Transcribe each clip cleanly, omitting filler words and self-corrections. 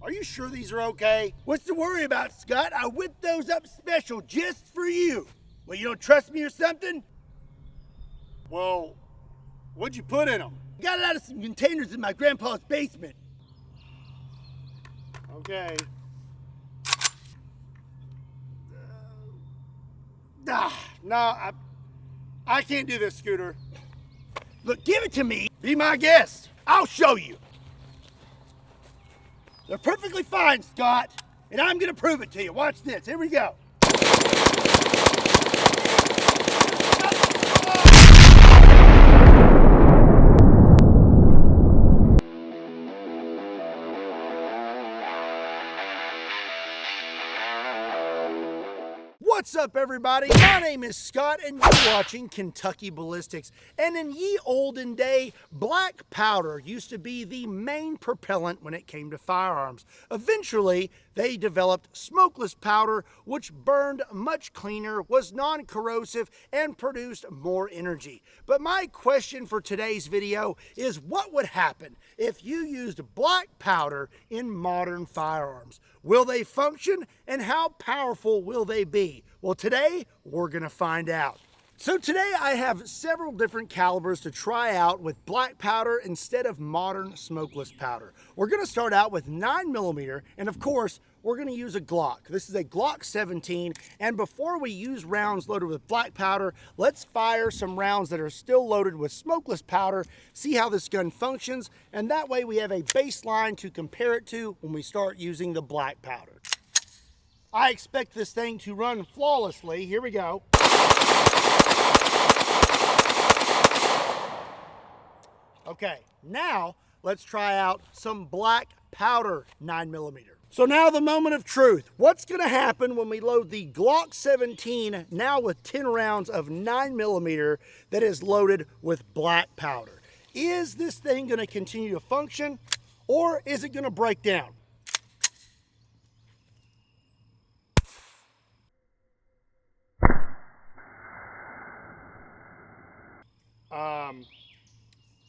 Are you sure these are okay? What's to worry about, Scott? I whipped those up special just for you. Well, you don't trust me or something? Well, what'd you put in them? Got it out of some containers in my grandpa's basement. Okay. No, I can't do this, Scooter. Look, give it to me. Be my guest. I'll show you. They're perfectly fine, Scott, and I'm gonna prove it to you. Watch this. Here we go. What's up, everybody? My name is Scott, and you're watching Kentucky Ballistics. And in ye olden day, black powder used to be the main propellant when it came to firearms. Eventually, they developed smokeless powder, which burned much cleaner, was non-corrosive, and produced more energy. But my question for today's video is, what would happen if you used black powder in modern firearms? Will they function, and how powerful will they be? Well, today we're gonna find out. So today I have several different calibers to try out with black powder instead of modern smokeless powder. We're gonna start out with 9mm, and of course, we're gonna use a Glock. This is a Glock 17, and before we use rounds loaded with black powder, let's fire some rounds that are still loaded with smokeless powder, see how this gun functions, and that way we have a baseline to compare it to when we start using the black powder. I expect this thing to run flawlessly. Here we go. Okay, now let's try out some black powder 9mm. So now the moment of truth. What's gonna happen when we load the Glock 17 now with 10 rounds of 9mm that is loaded with black powder? Is this thing gonna continue to function, or is it gonna break down?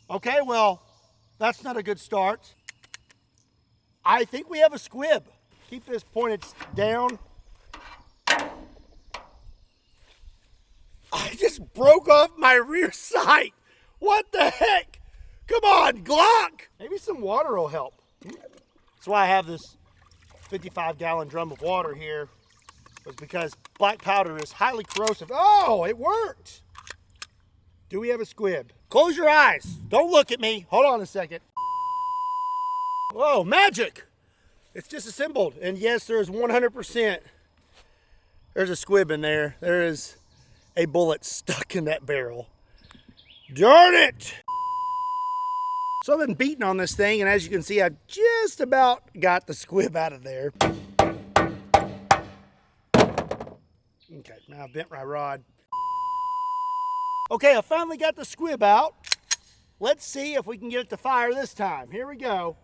Okay, well, that's not a good start. I think we have a squib. Keep this pointed down. I just broke off my rear sight. What the heck? Come on, Glock. Maybe some water will help. That's why I have this 55-gallon drum of water here, was because black powder is highly corrosive. Oh, it worked. Do we have a squib? Close your eyes. Don't look at me. Hold on a second. Whoa, magic. It's disassembled. And yes, there is 100%. There's a squib in there. There is a bullet stuck in that barrel. Darn it. So I've been beating on this thing, and as you can see, I've just about got the squib out of there. Okay, now I've bent my rod. Okay, I finally got the squib out. Let's see if we can get it to fire this time. Here we go.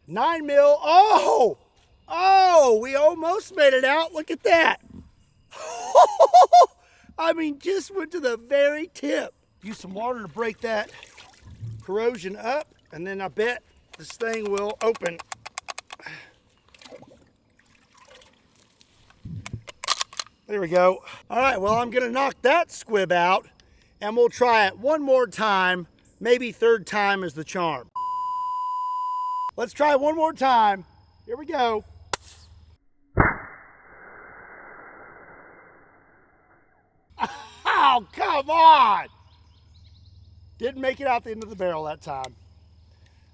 Nine mil. Oh, we almost made it out. Look at that. I mean, just went to the very tip. Use some water to break that corrosion up, and then I bet this thing will open. There we go. All right, well, I'm gonna knock that squib out, and we'll try it one more time. Maybe third time is the charm. Let's try one more time. Here we go. Oh, come on! Didn't make it out the end of the barrel that time.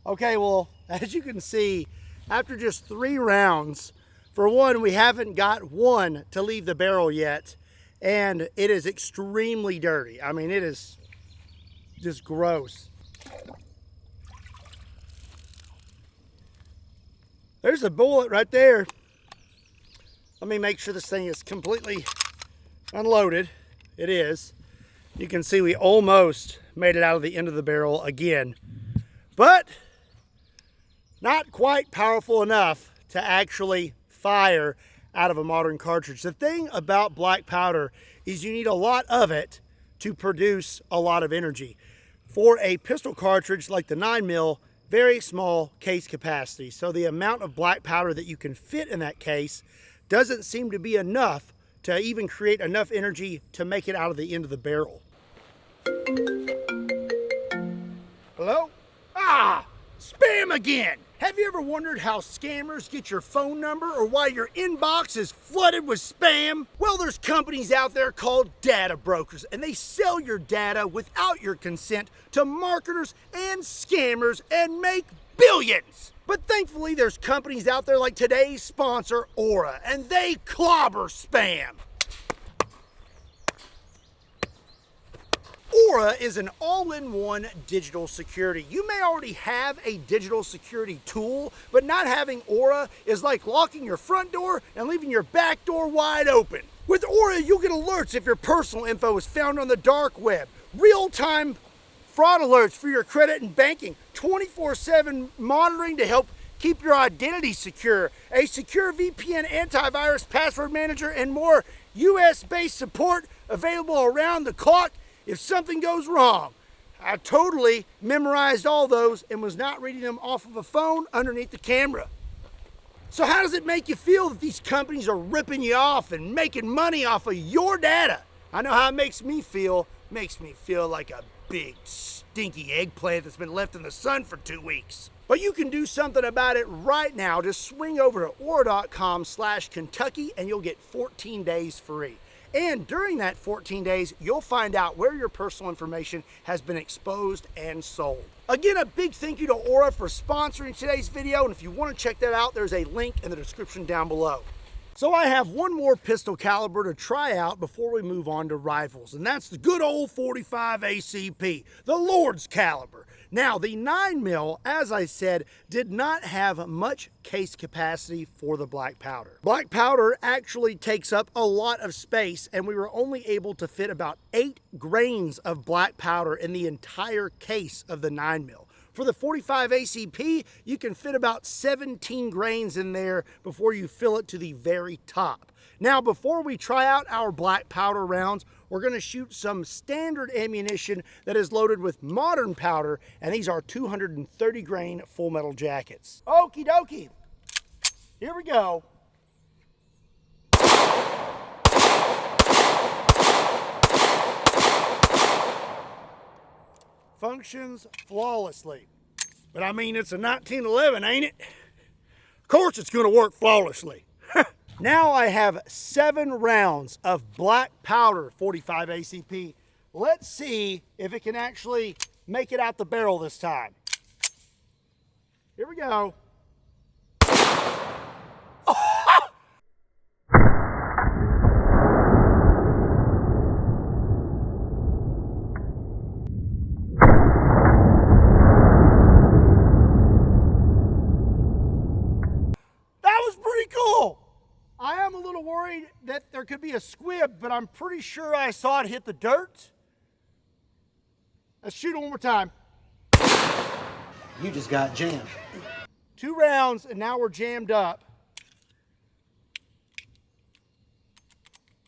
Okay, well, as you can see, after just 3 rounds, for one, we haven't got one to leave the barrel yet, and it is extremely dirty. I mean, it is just gross. There's a bullet right there. Let me make sure this thing is completely unloaded. It is. You can see we almost made it out of the end of the barrel again, but not quite powerful enough to actually fire out of a modern cartridge. The thing about black powder is you need a lot of it to produce a lot of energy. For a pistol cartridge like the 9mm, very small case capacity. So the amount of black powder that you can fit in that case doesn't seem to be enough to even create enough energy to make it out of the end of the barrel. Hello? Ah, spam again. Have you ever wondered how scammers get your phone number or why your inbox is flooded with spam? Well, there's companies out there called data brokers, and they sell your data without your consent to marketers and scammers and make billions. But thankfully, there's companies out there like today's sponsor, Aura, and they clobber spam. Aura is an all-in-one digital security. You may already have a digital security tool, but not having Aura is like locking your front door and leaving your back door wide open. With Aura, you'll get alerts if your personal info is found on the dark web, real-time fraud alerts for your credit and banking, 24/7 monitoring to help keep your identity secure, a secure VPN antivirus password manager, and more US-based support available around the clock if something goes wrong. I totally memorized all those and was not reading them off of a phone underneath the camera. So how does it make you feel that these companies are ripping you off and making money off of your data? I know how it makes me feel. It makes me feel like a big stinky eggplant that's been left in the sun for 2 weeks. But you can do something about it right now. Just swing over to aura.com/Kentucky and you'll get 14 days free. And during that 14 days, you'll find out where your personal information has been exposed and sold. Again, a big thank you to Aura for sponsoring today's video. And if you want to check that out, there's a link in the description down below. So I have one more pistol caliber to try out before we move on to rifles. And that's the good old 45 ACP, the Lord's caliber. Now, the 9mm, as I said, did not have much case capacity for the black powder. Black powder actually takes up a lot of space, and we were only able to fit about 8 grains of black powder in the entire case of the 9mm. For the 45 ACP, you can fit about 17 grains in there before you fill it to the very top. Now, before we try out our black powder rounds, we're going to shoot some standard ammunition that is loaded with modern powder, and these are 230 grain full metal jackets. Okie dokie, here we go. Functions flawlessly. But I mean, it's a 1911, ain't it? Of course it's going to work flawlessly. Now I have 7 rounds of black powder 45 ACP. Let's see if it can actually make it out the barrel this time. Here we go. I am a little worried that there could be a squib, but I'm pretty sure I saw it hit the dirt. Let's shoot it one more time. You just got jammed. 2 rounds, and now we're jammed up.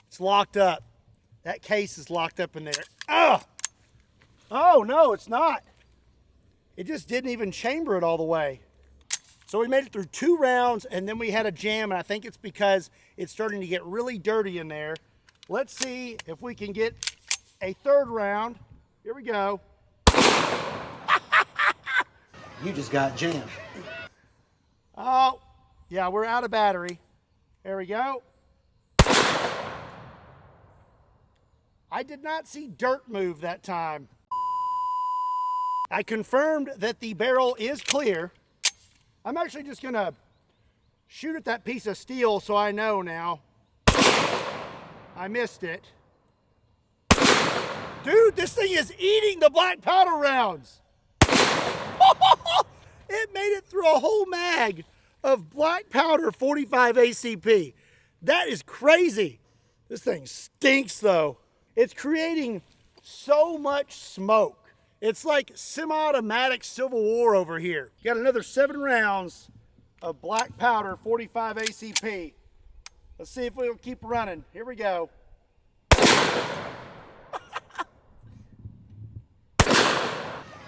It's locked up. That case is locked up in there. Ugh! Oh, no, it's not. It just didn't even chamber it all the way. So we made it through 2 rounds, and then we had a jam, and I think it's because it's starting to get really dirty in there. Let's see if we can get a 3rd round. Here we go. You just got jammed. Oh, yeah, we're out of battery. There we go. I did not see dirt move that time. I confirmed that the barrel is clear. I'm actually just gonna shoot at that piece of steel so I know now. I missed it. Dude, this thing is eating the black powder rounds. It made it through a whole mag of black powder 45 ACP. That is crazy. This thing stinks though. It's creating so much smoke. It's like semi-automatic Civil War over here. Got another 7 rounds of black powder 45 ACP. Let's see if we'll keep running. Here we go.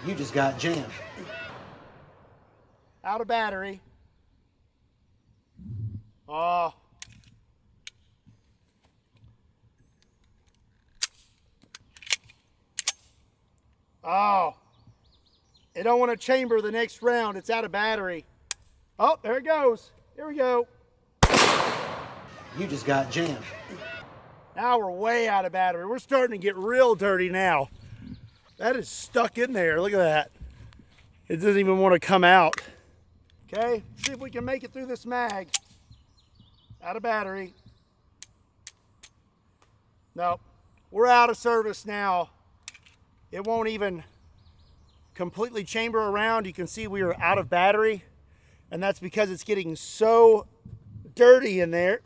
You just got jammed. Out of battery. Oh. Oh. It don't want to chamber the next round. It's out of battery. Oh, there it goes. Here we go. You just got jammed. Now we're way out of battery. We're starting to get real dirty now. That is stuck in there. Look at that. It doesn't even want to come out. Okay, see if we can make it through this mag. Out of battery. Nope. We're out of service now. It won't even completely chamber around. You can see we are out of battery, and that's because it's getting so dirty in there.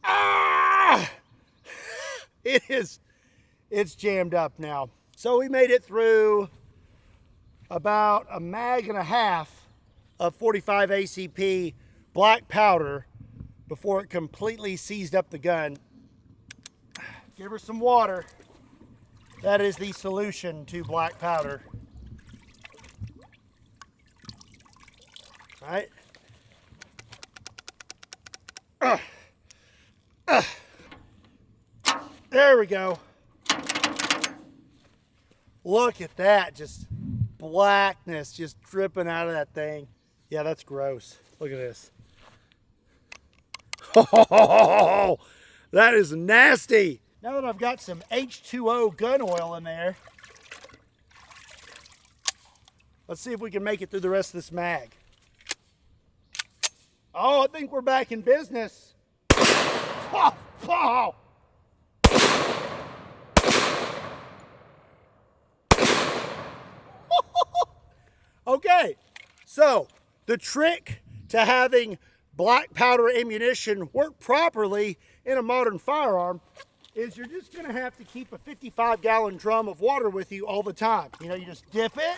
Ah! It's jammed up now. So we made it through about a mag and a half of 45 ACP black powder before it completely seized up the gun. Give her some water. That is the solution to black powder. All right. There we go. Look at that, just blackness just dripping out of that thing. Yeah, that's gross. Look at this. Oh, that is nasty. Now that I've got some H2O gun oil in there, let's see if we can make it through the rest of this mag. Oh, I think we're back in business. Oh, oh. Okay, so the trick to having black powder ammunition work properly in a modern firearm is you're just going to have to keep a 55-gallon drum of water with you all the time. You know, you just dip it,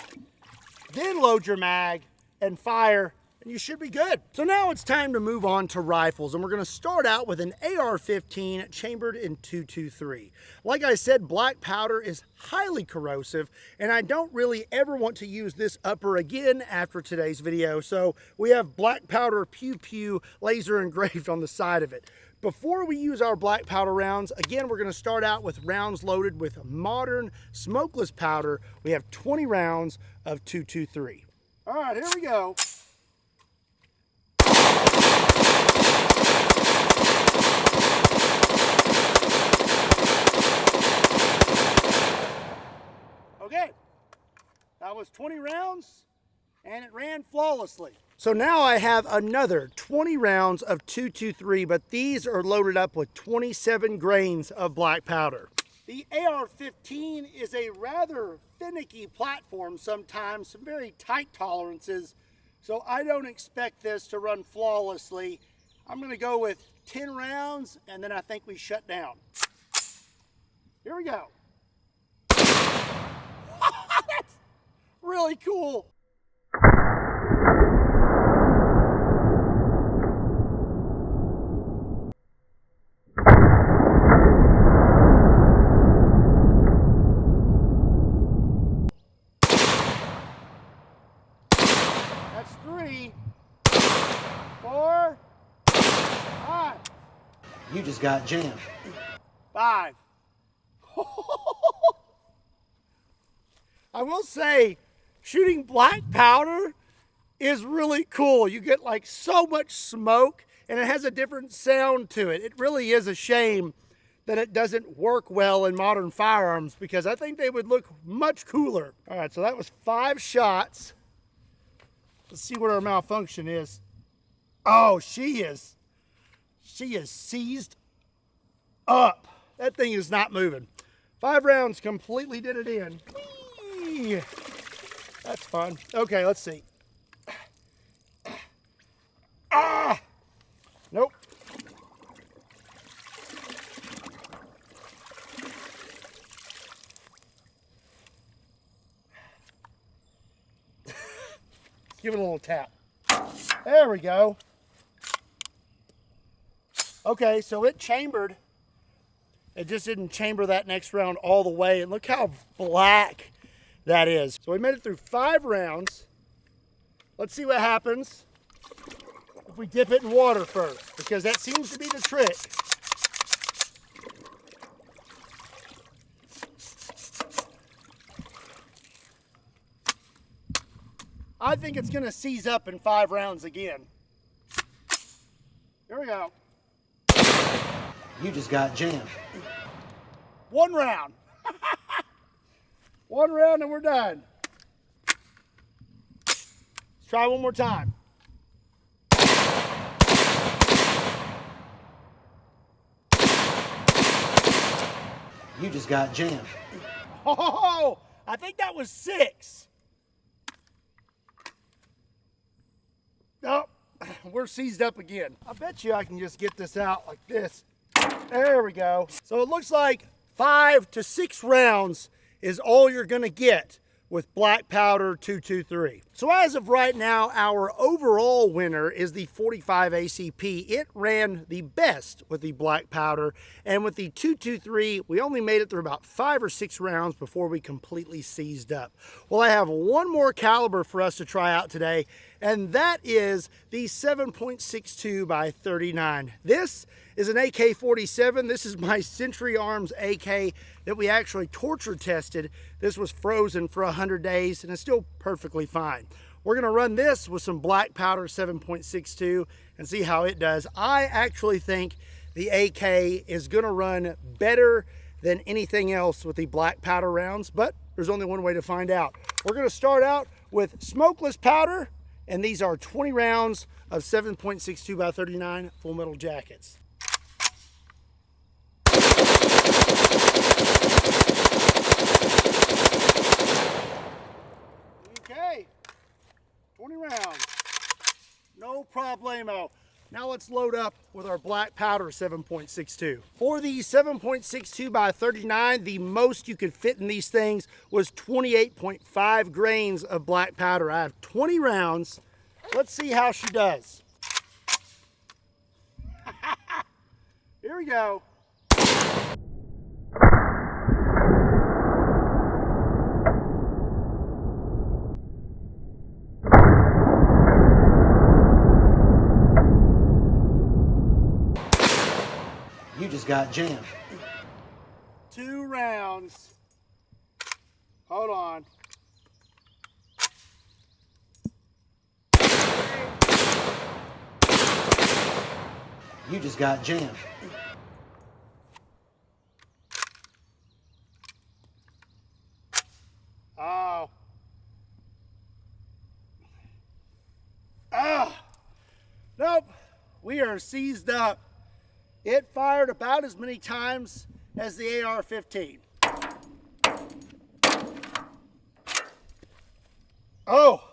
then load your mag and fire, and you should be good. So now it's time to move on to rifles, and we're going to start out with an AR-15 chambered in .223. Like I said, black powder is highly corrosive, and I don't really ever want to use this upper again after today's video. So we have black powder pew pew laser engraved on the side of it. Before we use our black powder rounds, again, we're going to start out with rounds loaded with modern smokeless powder. We have 20 rounds of .223. All right, here we go. Okay, that was 20 rounds, and it ran flawlessly. So now I have another 20 rounds of .223, but these are loaded up with 27 grains of black powder. The AR-15 is a rather finicky platform sometimes, some very tight tolerances, so I don't expect this to run flawlessly. I'm gonna go with 10 rounds, and then I think we shut down. Here we go. That's really cool. That's 3, 4, 5. You just got jammed. 5. I will say, shooting black powder is really cool. You get like so much smoke, and it has a different sound to it. It really is a shame that it doesn't work well in modern firearms, because I think they would look much cooler. All right, so that was 5 shots. Let's see what our malfunction is. Oh, she is seized up. That thing is not moving. 5 rounds completely did it in. Whee! That's fun. Okay, let's see. Ah! Nope. Let's give it a little tap. There we go. Okay, so it chambered It just didn't chamber that next round all the way. And look how black that is. So we made it through 5 rounds. Let's see what happens if we dip it in water first, because that seems to be the trick. I think it's gonna seize up in 5 rounds again. Here we go. You just got jammed. 1 round. 1 round and we're done. Let's try one more time. You just got jammed. Oh, I think that was 6. Oh, we're seized up again. I bet you I can just get this out like this. There we go. So it looks like 5 to 6 rounds is all you're gonna get with Black Powder 223. So as of right now, our overall winner is the 45 ACP. It ran the best with the Black Powder, and with the 223, we only made it through about 5 or 6 rounds before we completely seized up. Well, I have one more caliber for us to try out today, and that is the 7.62 by 39. This is an AK-47. This is my Century Arms AK that we actually torture tested. This was frozen for 100 days and it's still perfectly fine. We're gonna run this with some Black Powder 7.62 and see how it does. I actually think the AK is gonna run better than anything else with the Black Powder rounds, but there's only one way to find out. We're gonna start out with smokeless powder, and these are 20 rounds of 7.62 by 39 full metal jackets. Okay, 20 rounds, no problemo. Now let's load up with our Black Powder 7.62. For the 7.62 by 39, the most you could fit in these things was 28.5 grains of Black Powder. I have 20 rounds. Let's see how she does. Here we go. You just got jammed. 2 rounds. Hold on. You just got jammed. Oh. Ah. Nope. We are seized up. It fired about as many times as the AR-15. Oh,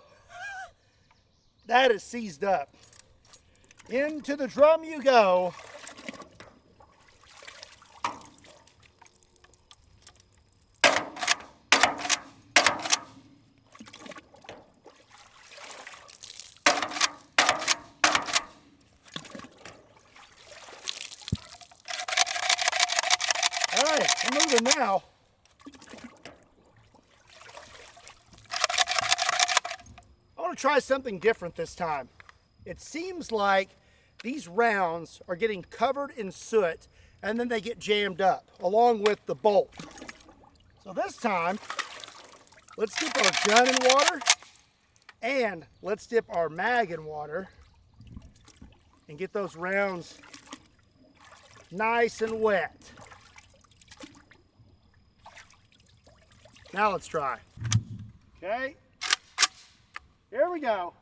that is seized up. Into the drum you go. All right, I'm moving now. I want to try something different this time. It seems like these rounds are getting covered in soot and then they get jammed up along with the bolt. So this time, let's dip our gun in water and let's dip our mag in water and get those rounds nice and wet. Now let's try. Okay. Here we go.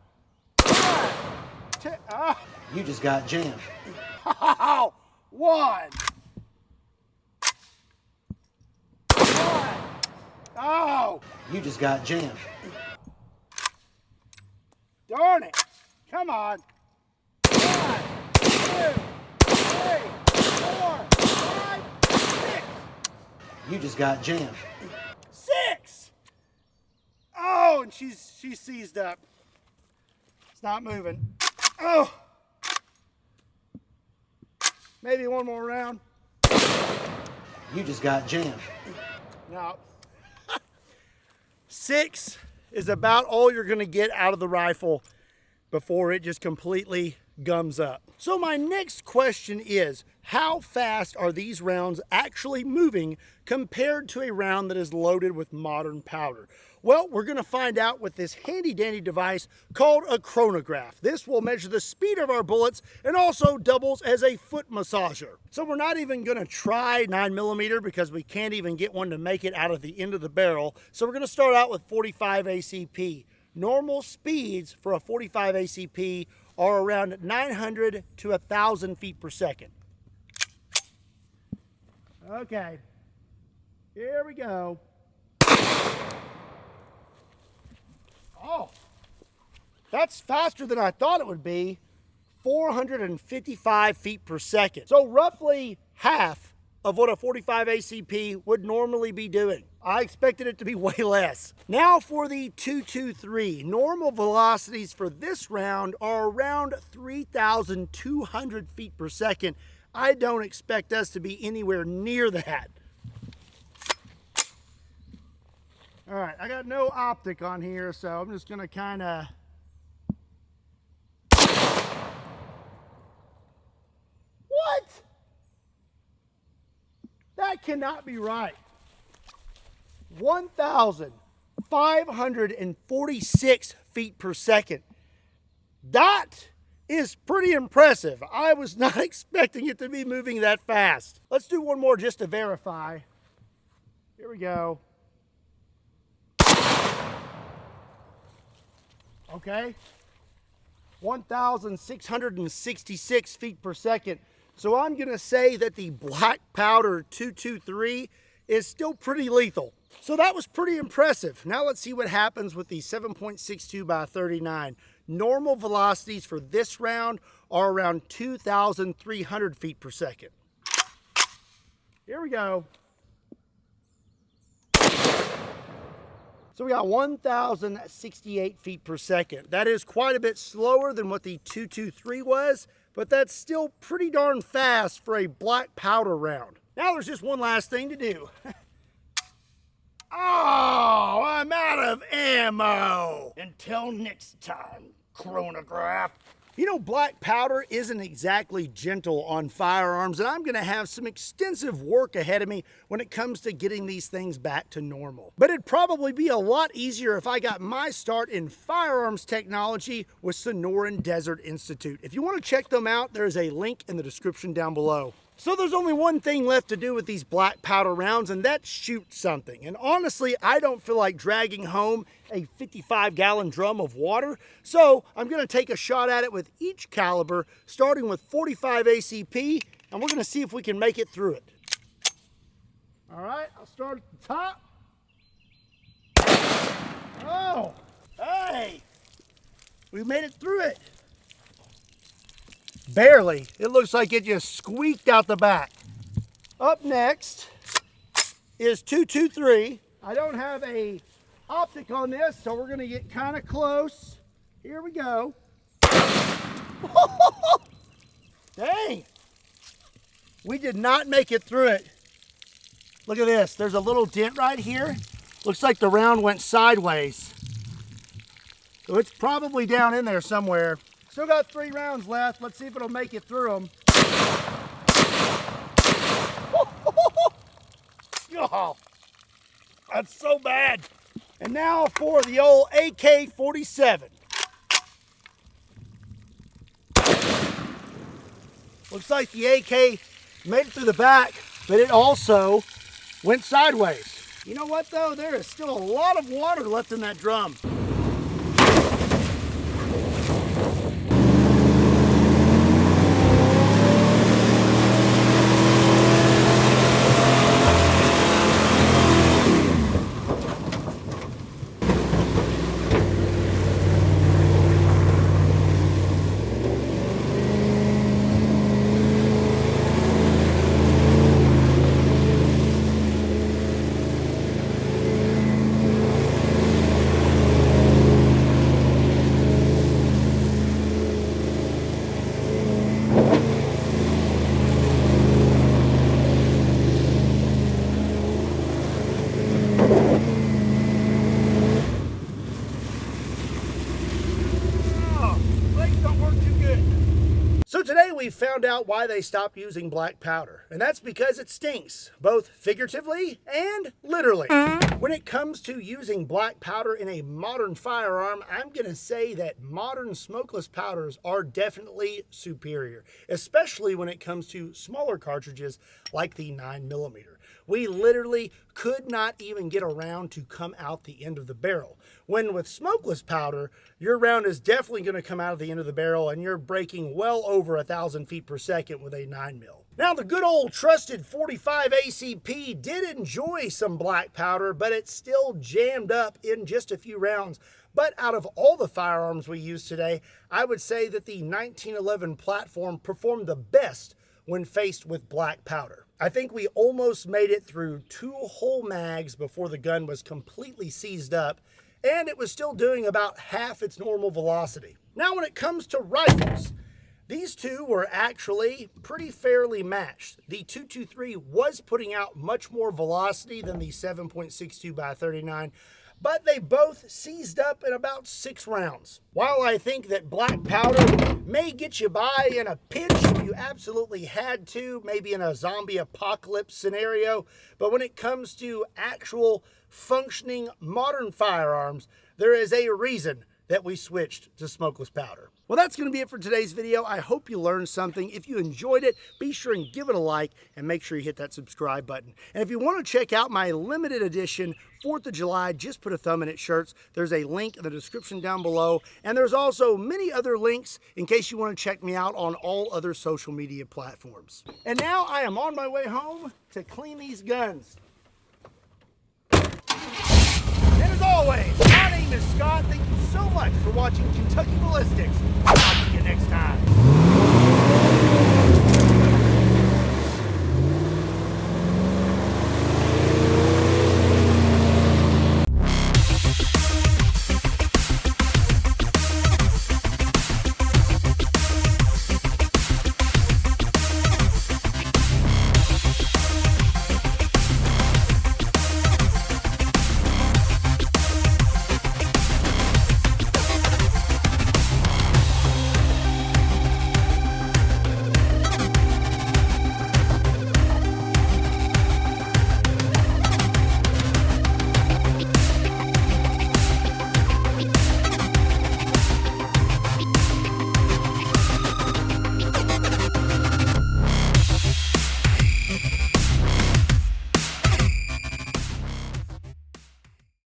1, 2, You just got jammed. oh, 1. 1. Oh, You just got jammed. darn it. Come on. 1, 2, 3, 4, 5, 6. You just got jammed. 6. Oh, and she's seized up. It's not moving. Oh. Maybe one more round. You just got jammed. Now, 6 is about all you're gonna get out of the rifle before it just completely gums up. So my next question is, how fast are these rounds actually moving compared to a round that is loaded with modern powder? Well, we're gonna find out with this handy dandy device called a chronograph. This will measure the speed of our bullets and also doubles as a foot massager. So we're not even gonna try 9mm because we can't even get one to make it out of the end of the barrel. So we're gonna start out with 45 ACP. Normal speeds for a 45 ACP are around 900 to 1,000 feet per second. Okay, here we go. Oh, that's faster than I thought it would be. 455 feet per second. So roughly half of what a 45 ACP would normally be doing. I expected it to be way less. Now for the 223. Normal velocities for this round are around 3,200 feet per second. I don't expect us to be anywhere near that. All right, I got no optic on here, so I'm just gonna kinda... What? That cannot be right. 1,546 feet per second. That is pretty impressive. I was not expecting it to be moving that fast. Let's do one more just to verify. Here we go. Okay, 1,666 feet per second. So I'm gonna say that the black powder 223 is still pretty lethal. So that was pretty impressive. Now let's see what happens with the 7.62 by 39. Normal velocities for this round are around 2,300 feet per second. Here we go. So we got 1,068 feet per second. That is quite a bit slower than what the 223 was, but that's still pretty darn fast for a black powder round. Now there's just one last thing to do. Oh, I'm out of ammo. Until next time, chronograph. You know, black powder isn't exactly gentle on firearms, and I'm gonna have some extensive work ahead of me when it comes to getting these things back to normal. But it'd probably be a lot easier if I got my start in firearms technology with Sonoran Desert Institute. If you wanna check them out, there's a link in the description down below. So there's only one thing left to do with these black powder rounds, and that's shoot something. And honestly, I don't feel like dragging home a 55-gallon drum of water, so I'm gonna take a shot at it with each caliber, starting with 45 ACP, and we're gonna see if we can make it through it. All right, I'll start at the top. Oh, hey, we made it through it. Barely. It looks like it just squeaked out the back. Up next is 223. I don't have a optic on this, so we're gonna get kind of close. Here we go. Dang. We did not make it through it. Look at this. There's a little dent right here. Looks like the round went sideways. So it's probably down in there somewhere. Still got 3 rounds left. Let's see if it'll make it through them. Oh, that's so bad. And now for the old AK-47. Looks like the AK made it through the back, but it also went sideways. You know what though? There is still a lot of water left in that drum. we found out why they stopped using black powder, and that's because it stinks, both figuratively and literally. When it comes to using black powder in a modern firearm, I'm going to say that modern smokeless powders are definitely superior, especially when it comes to smaller cartridges like the 9mm. We literally could not even get a round to come out the end of the barrel. When with smokeless powder, your round is definitely going to come out of the end of the barrel and you're breaking well over 1,000 feet per second with a 9mm. Now, the good old trusted 45 ACP did enjoy some black powder, but it still jammed up in just a few rounds. But out of all the firearms we use today, I would say that the 1911 platform performed the best when faced with black powder. I think we almost made it through 2 whole mags before the gun was completely seized up, and it was still doing about half its normal velocity. Now, when it comes to rifles, these two were actually pretty fairly matched. The 223 was putting out much more velocity than the 7.62 by 39, but they both seized up in about 6 rounds. While I think that black powder may get you by in a pinch if you absolutely had to, maybe in a zombie apocalypse scenario, but when it comes to actual functioning modern firearms, there is a reason that we switched to smokeless powder. Well, that's going to be it for today's video. I hope you learned something. If you enjoyed it, be sure and give it a like and make sure you hit that subscribe button. And if you want to check out my limited edition 4th of July, just put a thumb in it shirts, there's a link in the description down below. And there's also many other links in case you want to check me out on all other social media platforms. And now I am on my way home to clean these guns. And as always, my name is Scott. Thank you so much for watching Kentucky Ballistics. I'll see you next time.